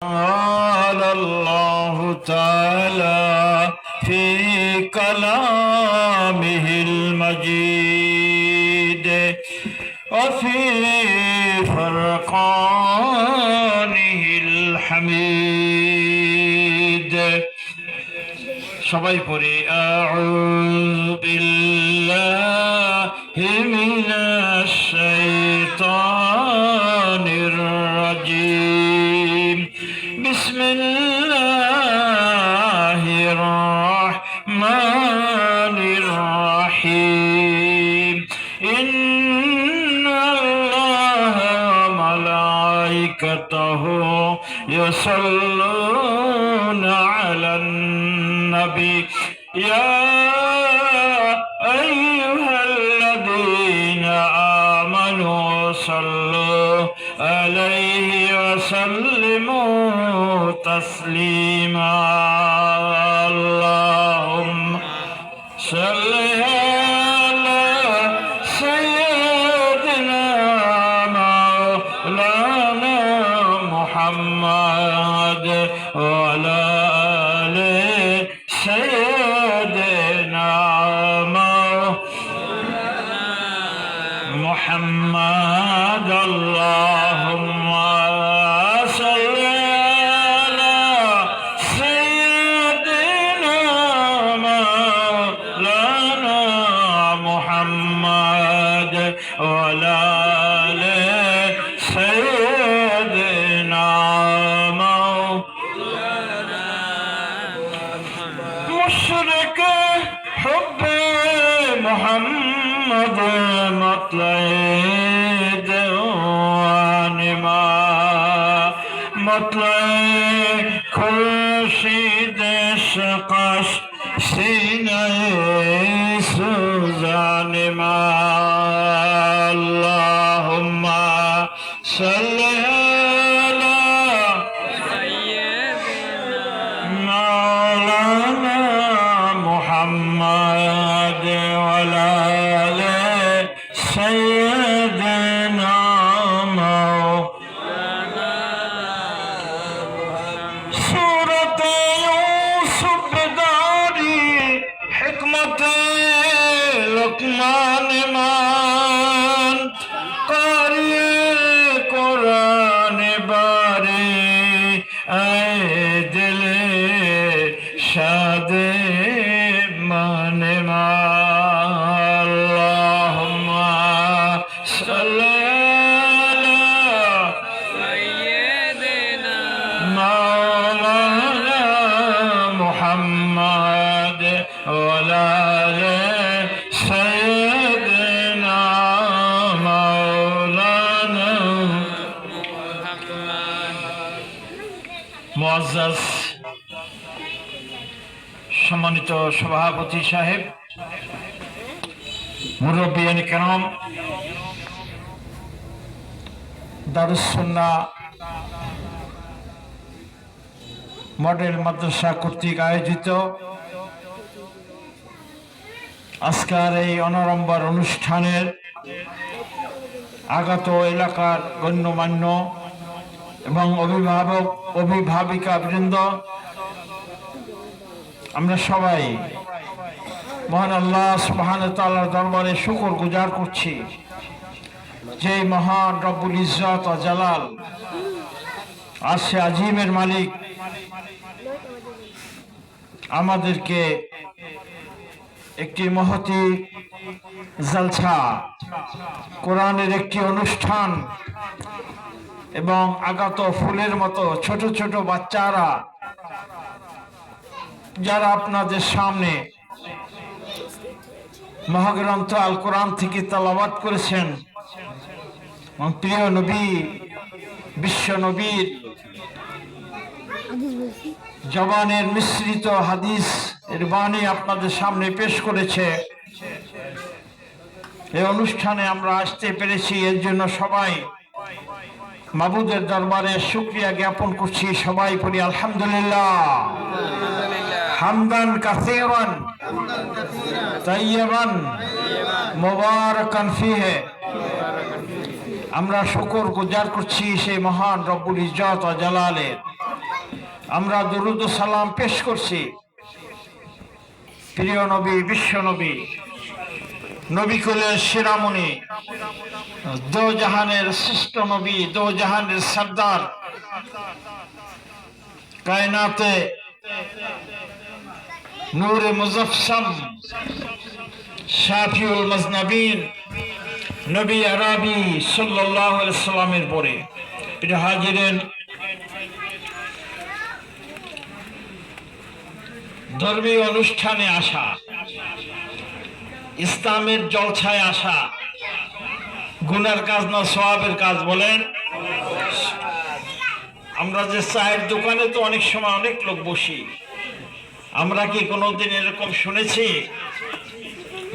قال الله تعالى في كلامه المجيد وفي فرقانه الحميد সবাই পড়ি আউযু বিল্লাহি মিনাশ শাইতানির রাজীম বিসমিল্লাহির রাহমানির রাহিম ইন্নাল্লাহা ওয়া মালাইকাতাহু ইউসাল্লুনা আলান নবী ইয়া আইয়ুহাল্লাযীনা আমানু সাল্লু আলাইহি ওয়া সাল্লিমু তাসলিমা আল্লাহুম্মা সাল্লি আলা সাইয়্যিদিনা মাওলানা মুহাম্মদ ওয়া আলা আলি সাইয়্যিদিনা মুহাম্মদ আল্লাহুম্মা সাল্লি আলা সাইয়্যিদিনা মাওলানা মুহাম্মদ ওয়া আলা আলি সাইয়্যিদিনা মুশরিক হুব্বে মুহাম্মদ মতলয়ে দেওয়ানিমা মতলয়ে খুরশিদ শকাশ সিনায়ে সুজানিমা আল্লাহুম্মা সাল্লি আলা মাওলানা মুহাম্মদ ওয়া আলা আলি সাইয়্যিদিনা মাওলানা সূরত ইউসুফ দারি হিকমত লুকমান মান কারি কুরআন বারে আয়ে দিলে শাদে মানে আল্লাহুম্মা সাল্লি আলা সাইয়্যিদিনা মাওলানা মুহাম্মদ ওয়া আলা আলি সাইয়্যিদিনা মাওলানা মুআজ্জাজ সম্মানিত সভাপতি সাহেব, মুরব্বিয়ান কেরাম, দারুস সুন্নাহ মডেল মাদ্রাসা কর্তৃক আয়োজিত আজকের এই অনাড়ম্বর অনুষ্ঠানের আগত এলাকার গণ্যমান্য এবং অভিভাবক অভিভাবিকা বৃন্দ, আমরা সবাই মহান আল্লাহ সুবহানাহু ওয়া তাআলার দরবারে শুকর গুজার করছি যে মহান রব্বুল ইজ্জত ওয়া জালাল আরশে আজিমের মালিক আমাদেরকে একটি মহতী জালসা, কোরআনের একটি অনুষ্ঠান এবং আগত ফুলের মতো ছোট ছোট বাচ্চারা যারা আপনাদের সামনে মহাগ্রন্থ আল কোরআন থেকে তেলাওয়াত করেছেন এবং প্রিয় নবী বিশ্ব নবীর জবানের মিশ্রিত হাদিস এর বাণী আপনাদের সামনে পেশ করেছে। এই অনুষ্ঠানে আমরা আসতে পেরেছি, এর জন্য সবাই মাবুদের দরবারে শুকরিয়া জ্ঞাপন করছি। সবাই পড়ি আলহামদুলিল্লাহ, হামদান কাসীরান তাইয়্যিবান মুবারাকান ফীহি। আমরা শুকর গুজার করছি সেই মহান রব্বুল ইজ্জত ওয়া জালালের আমরা দরুদ ও সালাম পেশ করছি প্রিয় নবী, বিশ্ব নবী, নবী কুলের শিরামণি, দো জাহানের শ্রেষ্ঠ নবী, দো জাহানের সর্দার, কায়নাতে নূরে মুজফসম, শাফিউল মজনবিন, নবী আরবি সাল্লাল্লাহু আলাইহি সাল্লামের পরে প্রিয় হাজিরিন, ধর্মীয় অনুষ্ঠানে আসা, ইসলামের জলছায় আসা গুনার কাজ না সওয়াবের কাজ বলেন? আমরা যে চায়ের দোকানে তো অনেক সময় অনেক লোক বসি, আমরা কি কোনোদিন এরকম শুনেছি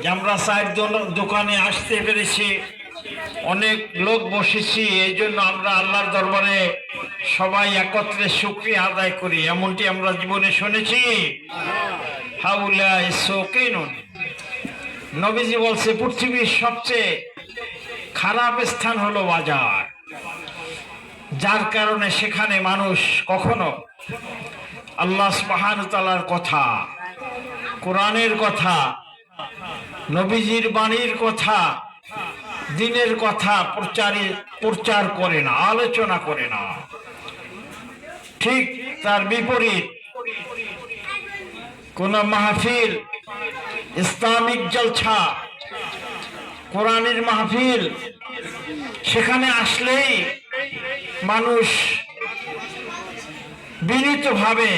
যে আমরা চায়ের দোকানে আসতে পেরেছি, অনেক লোক বসেছি, এই জন্য আমরা আল্লাহর দরবারে সবাই একত্রে শুকরিয়া আদায় করি, এমনটি আমরা জীবনে শুনেছি? হাউলাই সুকিনুন। নবীজি বলছে পৃথিবীর সবচেয়ে খারাপ স্থান হলো বাজার, যার কারণে সেখানে মানুষ কখনো আল্লাহ সুবহানাহু ওয়া তাআলার কথা, কোরআনের কথা, নবীজির বাণীর কথা, দ্বীনের কথা প্রচার করে না, আলোচনা করে না। ঠিক তার বিপরীত কোন মাহফিল, ইসলামিক জলসা, কোরআনের মাহফিল, সেখানে আসলেই মানুষ বিনীতভাবে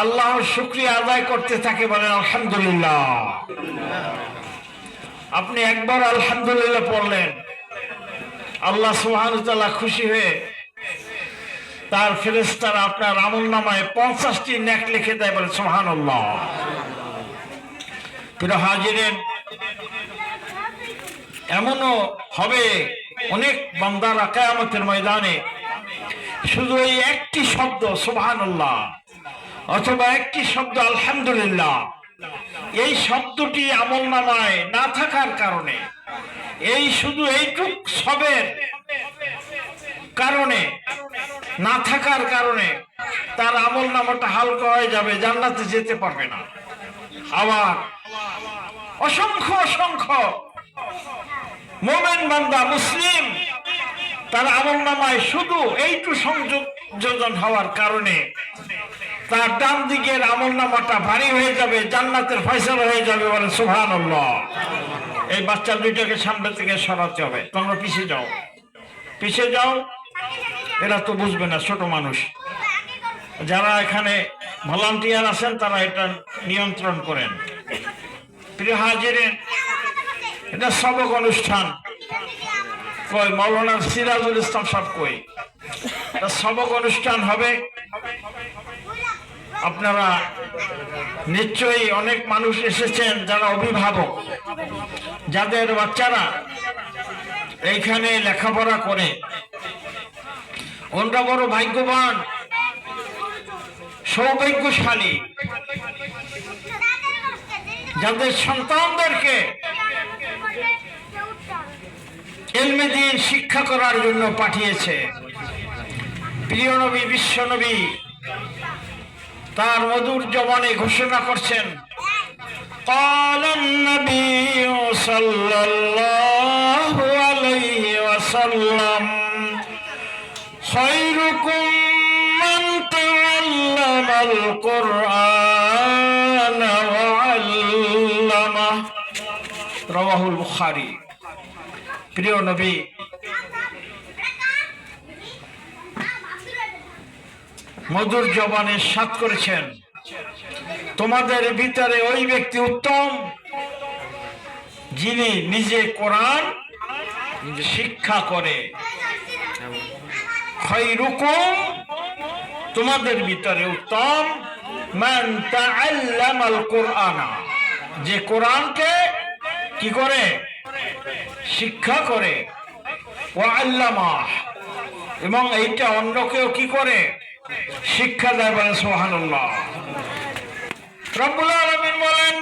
আল্লাহর শুকরিয়া আদায় করতে থাকে, বলেন আলহামদুলিল্লাহ। আপনি একবার আলহামদুলিল্লাহ পড়লেন, আল্লাহ সুবহানাহু ওয়া তাআলা খুশি হয়ে তার ফেরেশতারা আপনার আমলনামায় 50টি নেক লিখে দেয়, বলে সুবহানাল্লাহ। প্রিয় হাজিরিন, এমনও হবে অনেক বান্দারা কিয়ামতের ময়দানে শুধু এই একটি শব্দ সুবহানাল্লাহ অথবা একটি শব্দ আলহামদুলিল্লাহ, এই শব্দটি আমলনামায় না থাকার কারণে, এই শুধু এইটুক সবের কারণে, না থাকার কারণে তার আমলনামাটা হালকা হয়ে যাবে, জান্নাতে যেতে পারবে না। আবার অসংখ্য অসংখ্য মুমিন বান্দা, মুসলিম, তার আমলনামায় শুধু এইটু সংযোজন হওয়ার কারণে তার ডান দিকের আমলনামাটা ভারী হয়ে যাবে, জান্নাতের ফয়সালা হয়ে যাবে, বলে সুবহানাল্লাহ। এই বাচ্চা দুইটাকে সামনে থেকে সরাতে হবে, তোমরা পিছিয়ে যাও, পিছিয়ে যাও, এরা তো বুঝবে না, ছোট মানুষ। যারা এখানে ভলান্টিয়ার আছেন তারা এটা নিয়ন্ত্রণ করেন। প্রিয় হাজিরিন, এটা সবক অনুষ্ঠান। কই মাওলানা সিরাজুল ইসলাম সাহেব কই? এটা সবক অনুষ্ঠান হবে। আপনারা নিশ্চয়ই অনেক মানুষ এসেছেন যারা অভিভাবক, যাদের বাচ্চারা এইখানে লেখাপড়া করে, ওনরা বড় ভাগ্যবান, সৌভাগ্যশালী, যাদের সন্তানদেরকে ইলমে দ্বীন শিক্ষা করার জন্য পাঠিয়েছে। প্রিয় নবী, বিশ্ব নবী তার মধুর জবানে ঘোষণা করছেন, ক্বালান নবিয়্যু সাল্লাল্লাহু আলাইহি ওয়াসাল্লাম খায়রুকুম মান তাআল্লামাল কুরআন ওয়া আল্লামাহু, রাওয়াহুল বুখারী। প্রিয় নবী মধুর জবানে সাত করেছেন, তোমাদের ভিতরে ওই ব্যক্তি উত্তম যিনি নিজে কোরআন শিক্ষা করে। খায়রুকুম, তোমাদের ভিতরে উত্তম, মান তাআল্লামাল কুরআনা, যে কোরআনকে কি করে? শিক্ষা করে। ওয়া আল্লামাহ, এবং এইটা অন্যকেও কি করে? শিক্ষা দেয়, বলে সুবহানাল্লাহ। রব্বুল আলামিন বলেন,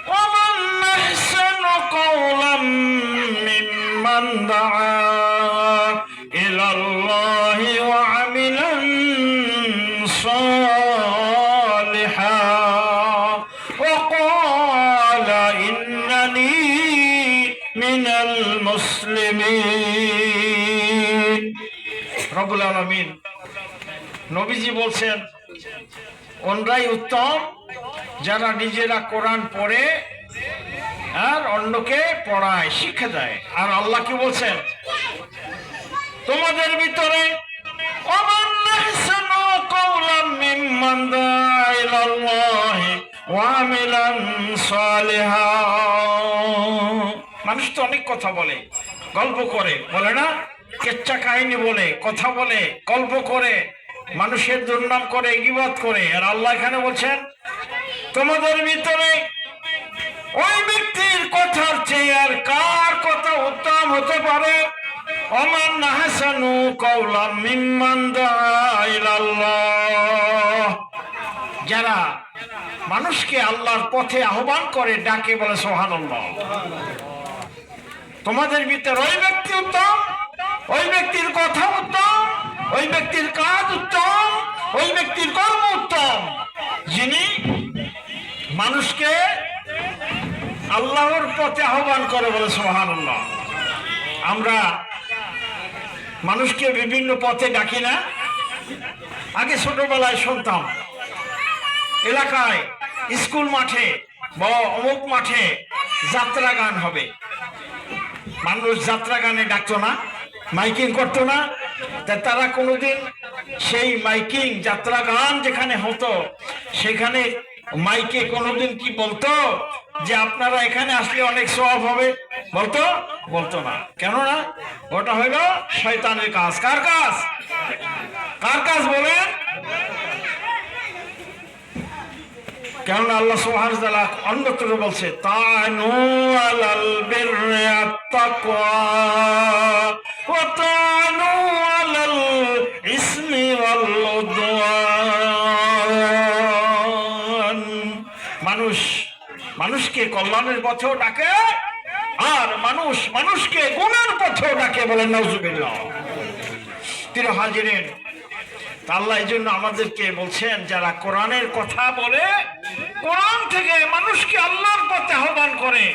ওয়ামান আহসানু কাওলাম মিম্মান দাআ ইলাল্লাহি ওয়া আমিলা মুসলিমিন। রব্বুল আলামিন নবীজি বলছেন ওনরাই উত্তম যারা নিজেরা কোরআন পড়ে আর অন্যকে পড়ায়, শিক্ষা দেয়। আর আল্লাহ কি বলছেন, তোমাদের ভিতরে মানুষ তো অনেক কথা বলে, গল্প করে, বলে না, কেচ্চা কাহিনী বলে, কথা বলে, গল্প করে, মানুষের দুর্নাম করে, গীবত করে। আর আল্লাহ এখানে বলছেন তোমাদের ভিতরে ওই ব্যক্তির কথার চেয়ে আর কার কথা উত্তম হতে পারে? ওমান আহসানু কাওলাম মিম্মান দাআ ইলাল্লাহ, যারা মানুষকে আল্লাহর পথে আহ্বান করে, ডাকে, বলে সুবহানাল্লাহ। তোমাদের ভিতরে ওই ব্যক্তি উত্তম, ওই ব্যক্তির কথা উত্তম, ওই ব্যক্তির কাজ উত্তম, ওই ব্যক্তির কর্ম উত্তম, যিনি মানুষকে আল্লাহর পথে আহ্বান করে, বলে সুবহানাল্লাহ। আমরা মানুষকে বিভিন্ন পথে ডাকি না? আগে ছোটবেলায় শুনতাম এলাকায় স্কুল মাঠে বা অমুক মাঠে যাত্রা গান হবে, মানুষ যাত্রা গানে ডাকতো না, মাইকিং করতো না। তারা কোনোদিন সেই মাইকিং যাত্রা গান যেখানে হতো সেখানে মাইকে কোনোদিন কি বলতো যে আপনারা এখানে আসলে অনেক সওয়াব হবে? বলতো? বলতো না। কেননা ওটা হইল শয়তানের কাজ। কার কাজ? কার কাজ বলেন? কেননা আল্লাহ সুবহানাহু ওয়া তাআলা অন্যত্র বলছে তানু আলাল বিররি ওয়াত তাকওয়া ওয়া তানু আলাল ইসমি ওয়াল উদওয়ান। মানুষ মানুষকে কল্যাণের পথেও ডাকে আর মানুষ মানুষকে গুনাহের পথেও ডাকে, বলেন নাউজুবিল্লাহ। প্রিয় হাজিরিন, আল্লাহ এই জন্য আমাদেরকে বলছেন যারা কোরআনের কথা বলে, কোরআন থেকে মানুষকে আল্লাহর পথে আহ্বান করে,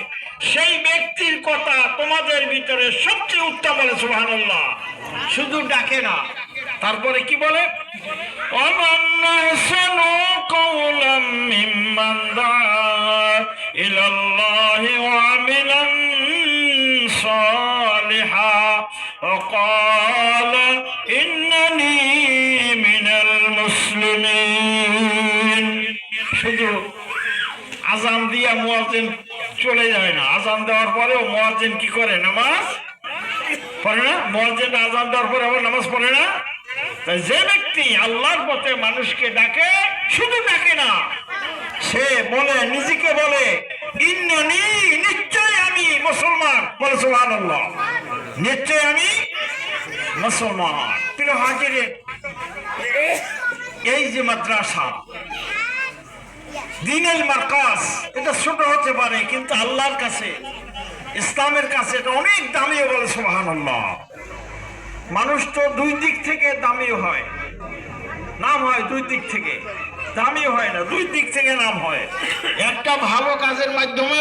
সেই ব্যক্তির কথা তোমাদের ভিতরে সবচেয়ে উত্তম, বলে সুবহানাল্লাহ। শুধু ডাকে না, তারপরে কি বলে? ওমান আহসানু কাওলাম মিম্মান দাআ ইলাল্লাহি ওয়া আমিলা সালিহা ওয়া ক্বালা ইন্নানী মিনাল মুসলিমিন। শুধু আযান দিয়া মুয়াজ্জিন চলে যায় না, আযান দেওয়ার পরেও মুয়াজ্জিন কি করে? নামাজ পড়ে না? মুয়াজ্জিন আযান দেওয়ার পরে আবার নামাজ পড়ে না? তাই যে ব্যক্তি আল্লাহর পথে মানুষকে ডাকে, শুধু ডাকে না, সে বলে, নিজেকে বলে ইন্নানী, নিশ্চয় আমি মুসলমান, বলে সুবহানাল্লাহ। নিশ্চয় আমি মুসলমান। প্রিয় হাজিরিন, এই যে মাদ্রাসা দ্বীনুল মারকাজ, এটা ছোট হতে পারে কিন্তু আল্লাহর কাছে, ইসলামের কাছে এটা অনেক দামি, বলে সুবহানাল্লাহ। মানুষ তো দুই দিক থেকে দামি হয়, নাম হয় দুই দিক থেকে, দামি হয় না, দুই দিক থেকে নাম হয়। একটা ভালো কাজের মাধ্যমে